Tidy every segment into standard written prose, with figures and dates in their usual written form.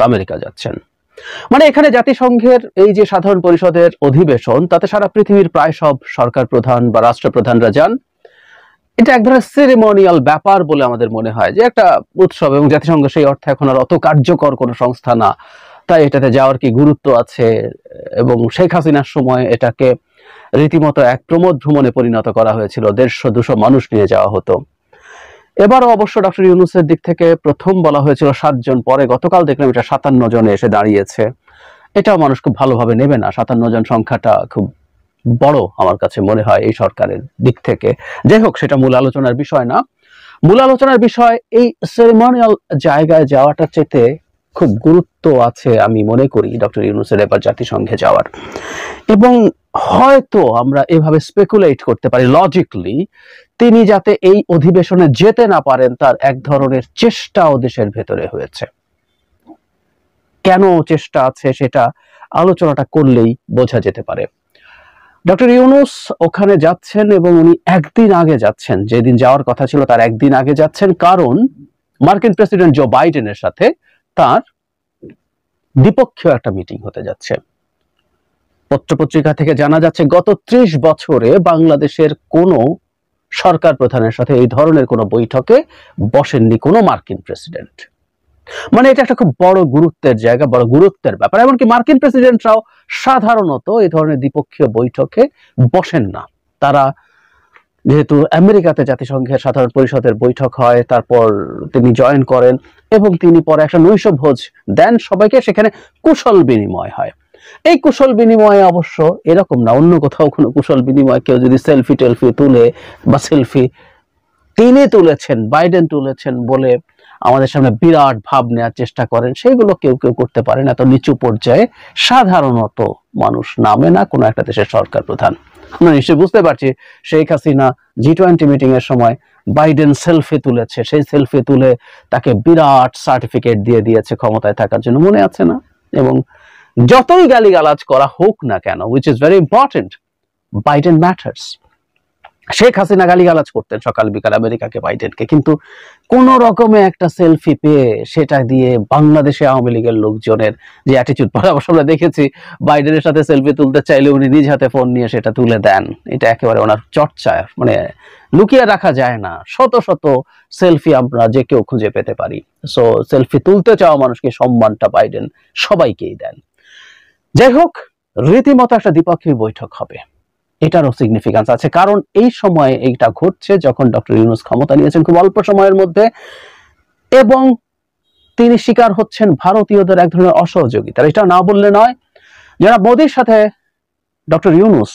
America যাচ্ছেন। মানে এখানে জাতিসংঘের এই যে সাধারণ পরিষদের অধিবেশন, তাতে সারা পৃথিবীর প্রায় সব সরকার প্রধান বা রাষ্ট্রপ্রধানরা যান। এটা এক ধরনের সেরেমনিয়াল ব্যাপার বলে আমাদের মনে হয়, যে একটা উৎসব, এবং জাতিসংঘ সেই অর্থে এখন আর অত কার্যকর কোনো সংস্থা না, তাই এটাতে যাওয়ার কি গুরুত্ব আছে। এবং শেখ হাসিনার সময় এটাকে রীতিমতো এক প্রমোদ ভ্রমণে পরিণত করা হয়েছিল, 150-200 মানুষ নিয়ে যাওয়া হতো। এবারও অবশ্য ডক্টর ইউনূসের দিক থেকে প্রথম বলা হয়েছিল 7 জন, পরে গতকাল দেখলাম এটা 57 জনে এসে দাঁড়িয়েছে। এটাও মানুষ খুব ভালোভাবে নেবে না, 57 জন সংখ্যাটা খুব বড় আমার কাছে মনে হয় এই সরকারের দিক থেকে। যাই হোক, সেটা মূল আলোচনার বিষয় না। মূল আলোচনার বিষয় এই সেরেমনিয়াল জায়গায় যাওয়াটা চেতে খুব গুরুত্ব আছে আমি মনে করি ডক্টর ইউনূসের এবার জাতিসংঘে যাওয়ার। এবং হয়তো আমরা এভাবে স্পেকুলেট করতে পারি লজিক্যালি, তিনি যাতে এই অধিবেশনে যেতে না পারেন তার এক ধরনের চেষ্টাও দেশের ভেতরে হয়েছে। কেন চেষ্টা আছে সেটা আলোচনাটা করলেই বোঝা যেতে পারে। ডক্টর ইউনূস ওখানে যাচ্ছেন এবং উনি একদিন আগে যাচ্ছেন, যেদিন যাওয়ার কথা ছিল তার একদিন আগে যাচ্ছেন, কারণ মার্কিন প্রেসিডেন্ট জো বাইডেনের সাথে তার দ্বিপক্ষীয় একটা মিটিং হতে যাচ্ছে। পত্রপত্রিকা থেকে জানা যাচ্ছে গত 30 বছরে বাংলাদেশের কোনো সরকার প্রধানের সাথে এই ধরনের কোনো বৈঠকে বসেননি কোনো মার্কিন প্রেসিডেন্ট। মানে এটা একটা খুব বড় গুরুত্বের জায়গা, বড় গুরুত্বের ব্যাপার। এমনকি মার্কিন প্রেসিডেন্টরাও সাধারণত এই ধরনের দ্বিপক্ষীয় বৈঠকে বসেন না। তারা যেহেতু আমেরিকাতে জাতিসংঘের সাধারণ পরিষদের বৈঠক হয়, তারপর তিনি জয়েন করেন এবং তিনি পরে একটা নৈশভোজ দেন সবাইকে, সেখানে কুশল বিনিময় হয়। এই কুশল বিনিময়ে অবশ্য এরকম না, অন্য কোথাও কোনো কুশল বিনিময় কেউ যদি সেলফি টেলফি তুলে, বা সেলফি তিনি তুলেছেন, বাইডেন তুলেছেন বলে আমাদের সামনে বিরাট ভাব নেওয়ার চেষ্টা করেন, সেগুলো কেউ কেউ করতে পারেন। এত নিচু পর্যায়ে সাধারণত মানুষ নামে না কোনো একটা দেশের সরকার প্রধান। আমরা নিশ্চয়ই বুঝতে পারছি শেখ হাসিনা G20 মিটিং এর সময় বাইডেন সেলফি তুলেছে, সেই সেলফি তুলে তাকে বিরাট সার্টিফিকেট দিয়ে দিয়েছে ক্ষমতায় থাকার জন্য, মনে আছে না? এবং যতই গালিগালাজ করা হোক না কেন, which is very important, Biden matters. Sheikh Hasina গালিগালাজ করতেন সকাল বিকাল আমেরিকাকে, বাইডেনকে, কিন্তু কোন রকমে একটা সেলফি পেয়ে সেটা দিয়ে বাংলাদেশে আওয়ামী লীগের লোকজনের যে অ্যাটিটিউড, পরামর্শ আমরা দেখেছি, বাইডেনের সাথে সেলফি তুলতে চাইলে উনি নিজ হাতে ফোন নিয়ে সেটা তুলে দেন। এটা একেবারে ওনার চর্চা, মানে লুকিয়ে রাখা যায় না। শত শত সেলফি আমরা যে কেউ খুঁজে পেতে পারি। সো সেলফি তুলতে চাওয়া মানুষকে সম্মানটা বাইডেন সবাইকেই দেন। যাই হোক, রীতিমতো একটা দ্বিপক্ষীয় বৈঠক হবে, এটারও সিগনিফিকেন্স আছে, কারণ এই সময় এইটা ঘটছে যখন ডক্টর ইউনূস ক্ষমতা নিয়েছেন খুব অল্প সময়ের মধ্যে, এবং তিনি শিকার হচ্ছেন ভারতীয়দের এক ধরনের অসহযোগিতার। এটা না বললে নয়, যারা মোদির সাথে ডক্টর ইউনূস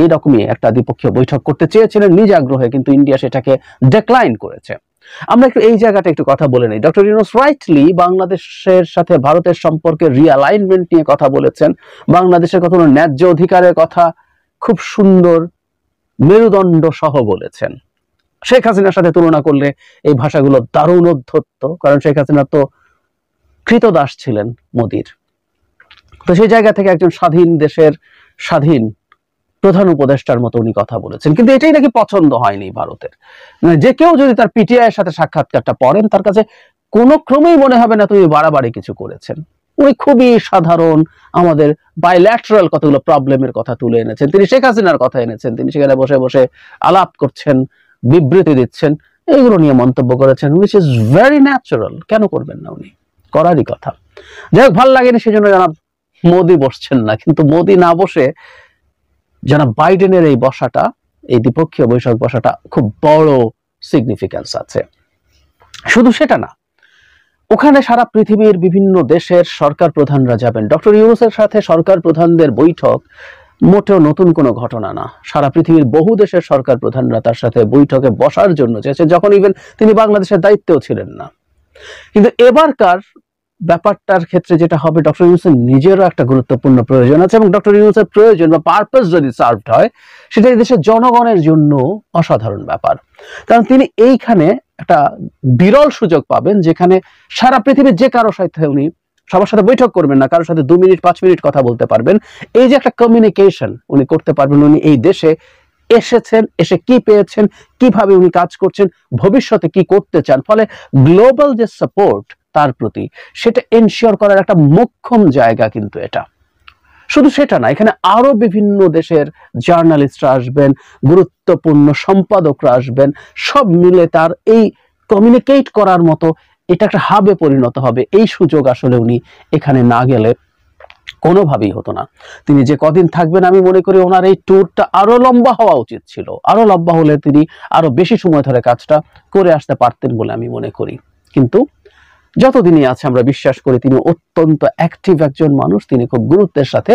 এইরকমই একটা দ্বিপক্ষীয় বৈঠক করতে চেয়েছিলেন নিজ আগ্রহে, কিন্তু ইন্ডিয়া সেটাকে ডিক্লাইন করেছে। আমরা একটু এই জায়গাটা একটু কথা বলে নিই। ডক্টর ইউনূস রাইটলি বাংলাদেশের সাথে ভারতের সম্পর্কে রিঅ্যালাইনমেন্ট নিয়ে কথা বলেছেন, বাংলাদেশের কত ন্যায্য অধিকারের কথা খুব সুন্দর মেরুদণ্ড সহ বলেছেন। শেখ হাসিনার সাথে তুলনা করলে এই ভাষাগুলো দারুণ অধ্যত্ত, কারণ শেখ হাসিনা তো কৃতদাস ছিলেন মোদির। তো সেই জায়গা থেকে একজন স্বাধীন দেশের স্বাধীন প্রধান উপদেষ্টার মতো উনি কথা বলেছেন। কিন্তু এটাই নাকি পছন্দ হয়নি ভারতের। যে কেউ যদি তার পিটিআই এর সাথে সাক্ষাৎকারটা পড়েন, তার কাছে কোনো ক্রমেই মনে হবে না তুমি বাড়াবাড়ি কিছু করেছেন। উনি খুবই সাধারণ, আমাদের বাইল্যাটারাল কতগুলো প্রবলেমের কথা তুলে এনেছেন, তিনি শেখ হাসিনার কথা এনেছেন, তিনি সেখানে বসে বসে আলাপ করছেন, বিবৃতি দিচ্ছেন, এইগুলো নিয়ে মন্তব্য করেছেন, উইচ ইজ ভেরি ন্যাচারাল। কেন করবেন না? উনি করারই কথা। যাই হোক, ভালো লাগেনি সেজন্য জানাব মোদি বসছেন না, কিন্তু মোদি না বসে জানাব বাইডেনের এই বসাটা, এই দ্বিপক্ষীয় বৈঠক বসাটা খুব বড় সিগনিফিকেন্স আছে। শুধু সেটা না, ওখানে সারা পৃথিবীর বিভিন্ন দেশের সরকার প্রধানরা যাবেন। ডক্টর ইউনূসের সাথে সরকার প্রধানদের বৈঠক মোটেও নতুন কোনো ঘটনা না। সারা পৃথিবীর বহু দেশের সরকার প্রধানরা তার সাথে বৈঠকে বসার জন্য চেয়েছে, যখন ইভেন তিনি বাংলাদেশের দায়িত্বেও ছিলেন না। কিন্তু এবারকার ব্যাপারটার ক্ষেত্রে যেটা হবে, ডক্টর ইউনূসের নিজেরও একটা গুরুত্বপূর্ণ প্রয়োজন আছে, এবং ডক্টর ইউনূসের প্রয়োজন বা পারপাস যদি সার্ভড হয়, সেটা এই দেশের জনগণের জন্য অসাধারণ ব্যাপার। কারণ তিনি এইখানে একটা বিরল সুযোগ পাবেন, যেখানে সারা পৃথিবীর যে কারো সাথে উনি সবার সাথে বৈঠক করবেন না, কারোর সাথে 2 মিনিট 5 মিনিট কথা বলতে পারবেন। এই যে একটা কমিউনিকেশন উনি করতে পারবেন, উনি এই দেশে এসেছেন, এসে কি পেয়েছেন, কিভাবে উনি কাজ করছেন, ভবিষ্যতে কি করতে চান। ফলে গ্লোবাল যে সাপোর্ট তার প্রতি, সেটা এনশিওর করার একটা মোক্ষম জায়গা কিন্তু এটা। শুধু সেটা না, এখানে আরো বিভিন্ন দেশের জার্নালিস্টরা আসবেন, গুরুত্বপূর্ণ সম্পাদকরা আসবেন, সব মিলে তার এই কমিউনিকেট করার মতো এটা একটা হাবে পরিণত হবে। এই সুযোগ আসলে উনি এখানে না গেলে কোনোভাবেই হতো না। তিনি যে কদিন থাকবেন, আমি মনে করি ওনার এই ট্যুরটা আরো লম্বা হওয়া উচিত ছিল। আরো লম্বা হলে তিনি আরো বেশি সময় ধরে কাজটা করে আসতে পারতেন বলে আমি মনে করি। কিন্তু যতদিনই আছে আমরা বিশ্বাস করি তিনি অত্যন্ত অ্যাক্টিভ একজন মানুষ, তিনি খুব গুরুত্বের সাথে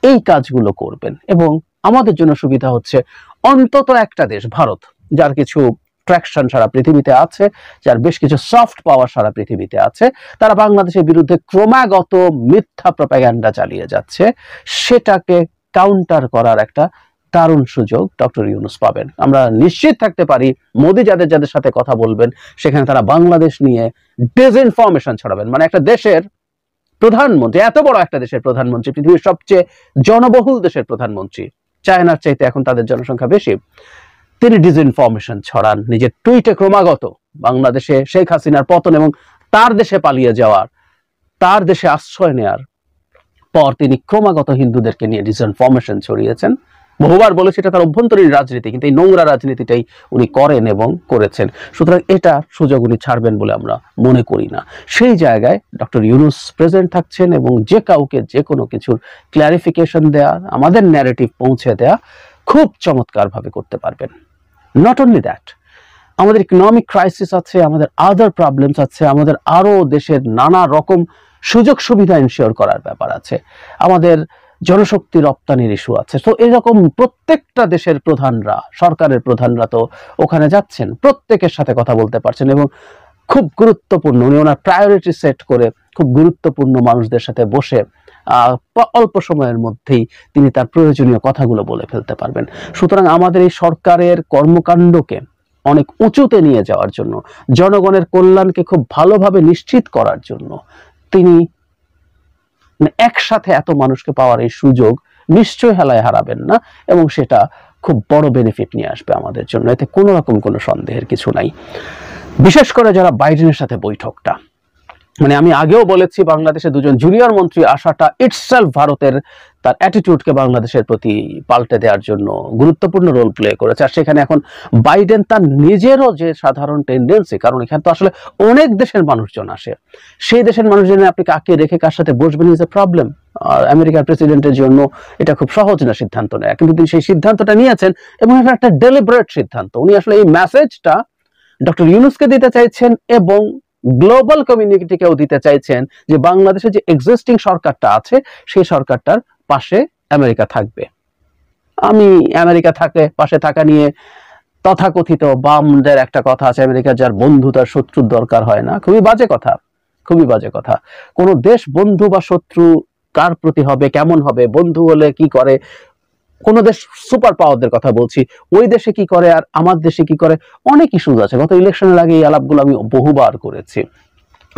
এই কাজগুলো করবেন। এবং আমাদের জন্য সুবিধা হচ্ছে অন্তত একটা দেশ ভারত, যার কিছু ট্র্যাকশন সারা পৃথিবীতে আছে, যার বেশ কিছু সফট পাওয়ার সারা পৃথিবীতে আছে, তারা বাংলাদেশের বিরুদ্ধে ক্রমাগত মিথ্যা প্রপাগান্ডা চালিয়ে যাচ্ছে, সেটাকে কাউন্টার করার একটা দারুণ সুযোগ ডক্টর ইউনূস পাবেন। আমরা নিশ্চিত থাকতে পারি মোদি যাদের যাদের সাথে কথা বলবেন সেখানে তারা বাংলাদেশ নিয়ে ডিসইনফরমেশন ছড়াবেন। মানে একটা দেশের প্রধানমন্ত্রী, এত বড় একটা দেশের প্রধানমন্ত্রী, পৃথিবীর সবচেয়ে জনবহুল দেশের প্রধানমন্ত্রী, চায়নার চাইতে এখন তাদের জনসংখ্যা বেশি, তিনি ডিসইনফরমেশন ছড়ান নিজের টুইটে ক্রমাগত। বাংলাদেশে শেখ হাসিনার পতন এবং তার দেশে পালিয়ে যাওয়ার, তার দেশে আশ্রয় নেয়ার পর তিনি ক্রমাগত হিন্দুদেরকে নিয়ে ডিসইনফরমেশন ছড়িয়েছেন। বহুবার বলেছে এটা তার অভ্যন্তরীণ রাজনীতি, কিন্তু এই নোংরা রাজনীতিটাই উনি করেন এবং করেছেন। সুতরাং এটা সুযোগ উনি ছাড়বেন বলে আমরা মনে করি না। সেই জায়গায় ডক্টর ইউনূস প্রেজেন্ট থাকছেন এবং যে কাউকে যে কোনো কিছুর ক্ল্যারিফিকেশন দেয়া, আমাদের ন্যারেটিভ পৌঁছে দেয়া খুব চমৎকার ভাবে করতে পারবেন। নট অনলি দ্যাট, আমাদের ইকোনমিক ক্রাইসিস আছে, আমাদের আদার প্রবলেমস আছে, আমাদের আরো দেশের নানা রকম সুযোগ সুবিধা এনশিওর করার ব্যাপার আছে, আমাদের জনশক্তি রপ্তানির ইস্যু আছে। তো এরকম প্রত্যেকটা দেশের প্রধানরা, সরকারের প্রধানরা তো ওখানে যাচ্ছেন, প্রত্যেকের সাথে কথা বলতে পারছেন এবং খুব গুরুত্বপূর্ণ, উনি ওনার প্রায়োরিটি সেট করে খুব গুরুত্বপূর্ণ মানুষদের সাথে বসে অল্প সময়ের মধ্যেই তিনি তার প্রয়োজনীয় কথাগুলো বলে ফেলতে পারবেন। সুতরাং আমাদের এই সরকারের কর্মকাণ্ডকে অনেক উঁচুতে নিয়ে যাওয়ার জন্য, জনগণের কল্যাণকে খুব ভালোভাবে নিশ্চিত করার জন্য তিনি একসাথে এত মানুষকে পাওয়ার এই সুযোগ নিশ্চয় হেলায় হারাবেন না এবং সেটা খুব বড় বেনিফিট নিয়ে আসবে আমাদের জন্য, এতে কোনো রকম কোনো সন্দেহের কিছু নাই। বিশেষ করে যারা বাইডেনের সাথে বৈঠকটা, মানে আমি আগেও বলেছি বাংলাদেশে দুজন জুনিয়র মন্ত্রী আসাটা ইটসেলফ ভারতের তার অ্যাটিটিউডকে বাংলাদেশের প্রতি পাল্টে দেওয়ার জন্য গুরুত্বপূর্ণ রোল প্লে করেছে। আর সেখানে এখন বাইডেন তার নিজেরও যে সাধারণ টেন্ডেন্সি, কারণ এখানে তো আসলে অনেক দেশের মানুষজন আসে, সেই দেশের মানুষজনের আপনি কাকে রেখে কার সাথে বসবেন ইজ এ প্রবলেম। আর আমেরিকার প্রেসিডেন্টের জন্য এটা খুব সহজ না সিদ্ধান্ত নেয়, কিন্তু তিনি সেই সিদ্ধান্তটা নিয়েছেন এবং এটা একটা ডেলিবারেট সিদ্ধান্ত। উনি আসলে এই মেসেজটা ডক্টর ইউনূসকে দিতে চাইছেন এবং গ্লোবাল কমিউনিটিকেও দিতে চাইছেন যে বাংলাদেশে যে এক্সিস্টিং সরকারটা আছে সেই সরকারটার পাশে আমেরিকা থাকবে। আমি আমেরিকা পাশে থাকা নিয়ে তথাকথিত বামদের একটা কথা আছে, আমেরিকার যার বন্ধু তার শত্রুর দরকার হয় না। খুবই বাজে কথা, খুবই বাজে কথা। কোন দেশ বন্ধু বা শত্রু কার প্রতি হবে, কেমন হবে, বন্ধু হলে কি করে, কোন দেশ সুপার পাওয়ারদের কথা বলছি, ওই দেশে কি করে আর আমার দেশে কি করে, অনেক ইস্যুজ আছে। গত ইলেকশনের আগে এই আলাপগুলো আমি বহুবার করেছি।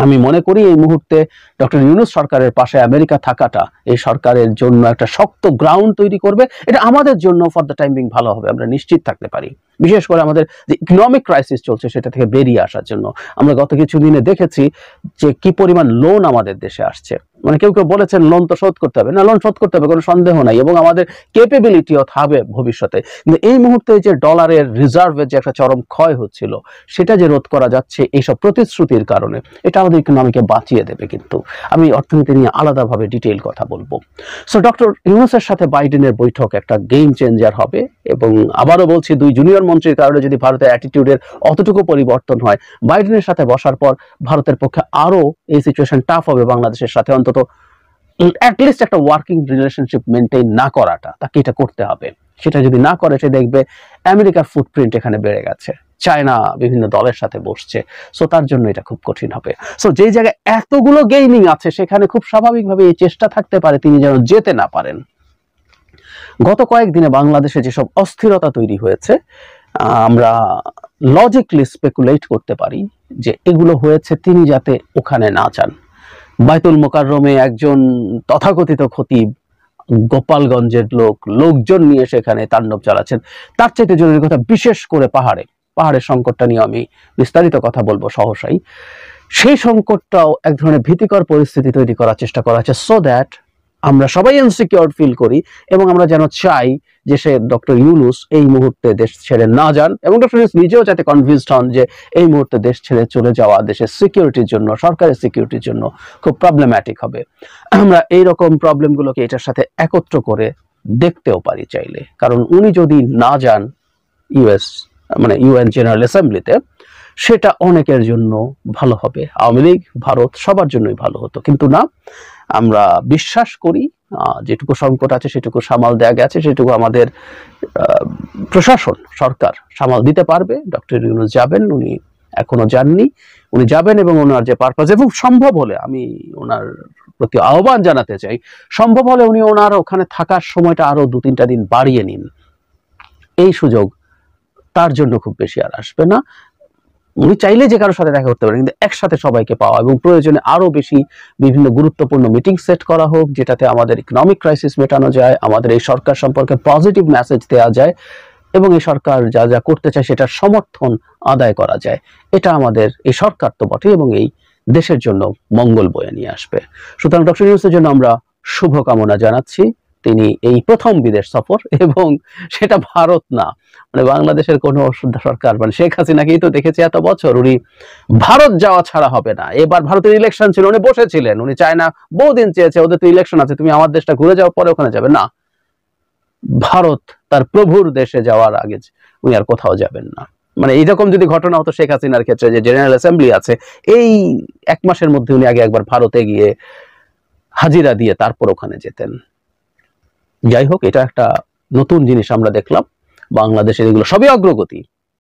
আমি মনে করি এই মুহূর্তে ডক্টর ইউনূস সরকারের পাশে আমেরিকা থাকাটা এই সরকারের জন্য একটা শক্ত গ্রাউন্ড তৈরি করবে। এটা আমাদের জন্য ফর দ্য টাইম বিং ভালো হবে, আমরা নিশ্চিত থাকতে পারি। বিশেষ করে আমাদের যে ইকোনমিক ক্রাইসিস চলছে সেটা থেকে বেরিয়ে আসার জন্য। আমরা গত কিছু দিনে দেখেছি যে কি পরিমাণ লোন আমাদের দেশে আসছে। মানে কেউ কেউ বলেছেন লোন তো শোধ করতে হবে না, লোন শোধ করতে হবে, কোনো সন্দেহ নাই, এবং আমাদের ক্যাপাবিলিটিও থাকবে ভবিষ্যতে। কিন্তু এই মুহূর্তে যে ডলারের রিজার্ভের যে একটা চরম ক্ষয় হচ্ছিল সেটা যে রোধ করা যাচ্ছে এইসব প্রতিশ্রুতির কারণে, এটা আমাদের ইকোনমিকে বাঁচিয়ে দেবে। কিন্তু আমি অর্থনীতি নিয়ে আলাদাভাবে ডিটেইল কথা বলবো। সো ডক্টর ইউনূসের সাথে বাইডেনের বৈঠক একটা গেম চেঞ্জার হবে। এবং আবারও বলছি, দুই জুনিয়র মন্ত্রীর কারণে যদি ভারতের অ্যাটিটিউডের অতটুকু পরিবর্তন হয়, বাইডেনের সাথে বসার পর ভারতের পক্ষে আরো এই সিচুয়েশন টাফ হবে বাংলাদেশের সাথে, অন্তত অ্যাটলিস্ট একটা ওয়ার্কিং রিলেশনশিপ মেনটেন না করাটা, তাকে এটা করতে হবে। সেটা যদি না করে সে দেখবে আমেরিকার ফুটপ্রিন্ট এখানে বেড়ে গেছে, চায়না বিভিন্ন দলের সাথে বসছে, সো তার জন্য এটা খুব কঠিন হবে। সো যেই জায়গায় এতগুলো গেইমিং আছে সেখানে খুব স্বাভাবিকভাবে এই চেষ্টা থাকতে পারে তিনি যেন যেতে না পারেন। গত কয়েকদিনে বাংলাদেশে যেসব অস্থিরতা তৈরি হয়েছে, আমরা লজিকলি স্পেকুলেট করতে পারি যে এগুলো হয়েছে তিনি যাতে ওখানে না যান। বাইতুল মোকাররমে একজন তথাকথিত খতিব গোপালগঞ্জের লোকজন নিয়ে সেখানে তাণ্ডব চালাচ্ছেন। তার চাইতে জরুরি কথা, বিশেষ করে পাহাড়ের সংকটটা নিয়ে আমি বিস্তারিত কথা বলবো সহসাই। সেই সংকটটাও এক ধরনের ভীতিকর পরিস্থিতি তৈরি করার চেষ্টা করা হচ্ছে, সো দ্যাট আমরা সবাই ইনসিকিউর ফিল করি এবং আমরা যেন চাই যে সে ডক্টর ইউনূস এই মুহূর্তে দেশ ছেড়ে না যান, এবং ডক্টর ইউনূস নিজেও যাতে কনভিন্সড হন যে এই মুহূর্তে দেশ ছেড়ে চলে যাওয়া দেশের সিকিউরিটির জন্য, সরকারের সিকিউরিটির জন্য খুব প্রবলেম্যাটিক হবে। আমরা এইরকম প্রবলেমগুলোকে এটার সাথে একত্র করে দেখতেও পারি চাইলে, কারণ উনি যদি না যান ইউএন জেনারেল অ্যাসেম্বলিতে, সেটা অনেকের জন্য ভালো হবে, আওয়ামী লীগ, ভারত সবার জন্যই ভালো হতো। কিন্তু না, আমরা বিশ্বাস করি যেটুকু সংকট আছে সেটুকু সামাল দেয়া গেছে, সেটুকু আমাদের প্রশাসন, সরকার সামাল দিতে পারবে। ডক্টর ইউনূস যাবেন, উনি এখনো যাননি, উনি যাবেন এবং ওনার যে পারপাস, এবং সম্ভব হলে আমি ওনার প্রতি আহ্বান জানাতে চাই, সম্ভব হলে উনি ওনার ওখানে থাকার সময়টা আরো 2-3টা দিন বাড়িয়ে নিন। এই সুযোগ তার জন্য খুব বেশি আর আসবে না। উনি চাইলে যে কারোর সাথে দেখা করতে পারেন, কিন্তু একসাথে সবাইকে পাওয়া এবং প্রয়োজনে আরো বেশি বিভিন্ন গুরুত্বপূর্ণ মিটিং সেট করা হোক, যেটাতে আমাদের ইকোনমিক ক্রাইসিস মেটানো যায়, আমাদের এই সরকার সম্পর্কে পজিটিভ মেসেজ দেওয়া যায় এবং এই সরকার যা যা করতে চায় সেটার সমর্থন আদায় করা যায়। এটা আমাদের এই সরকার তো বটে এবং এই দেশের জন্য মঙ্গল বয়ে নিয়ে আসবে। সুতরাং ডক্টর ইউনূসের জন্য আমরা শুভকামনা জানাচ্ছি। তিনি এই প্রথম বিদেশ সফর, এবং সেটা ভারত না, বাংলাদেশের কোন সরকার, শেখ হাসিনাকেই তো দেখেছি এত বছর, উনি ভারত যাওয়া ছাড়া হবে না। এবার ভারতের ইলেকশন ছিল, উনি বসেছিলেন, উনি চায় না, বহুদিন চেয়েছে ওদের তো ইলেকশন আছে, তুমি আমার দেশটা ঘুরে যাও, পরে ওখানে যাবে না। ভারত তার প্রভুর দেশে যাওয়ার আগে উনি আর কোথাও যাবেন না। এইরকম যদি ঘটনা হতো শেখ হাসিনার ক্ষেত্রে, যে জেনারেল অ্যাসেম্বলি আছে, এই 1 মাসের মধ্যে উনি আগে একবার ভারতে গিয়ে হাজিরা দিয়ে তারপর ওখানে যেতেন। যাই হোক, এটা একটা নতুন জিনিস আমরা দেখলাম। বাংলাদেশের এগুলো সবই অগ্রগতি।